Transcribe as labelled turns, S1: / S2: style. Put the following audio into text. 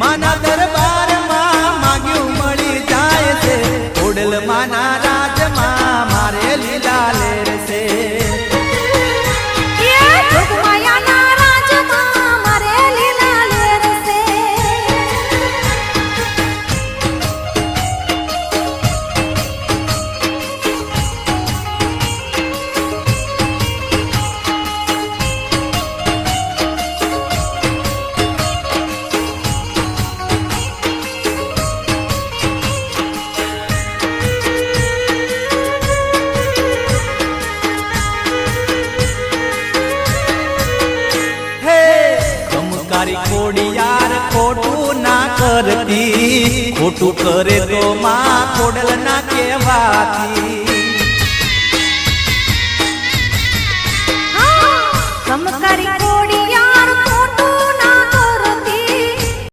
S1: માના દરબારમાં માગ્યું મળી જાય છે ખોડલ માના રાજમાં મારે લીલા લેર છે ખોડિયાર ખોટું ના કરતી ખોટું કરે તો માં ખોડલ ના કહેવાતી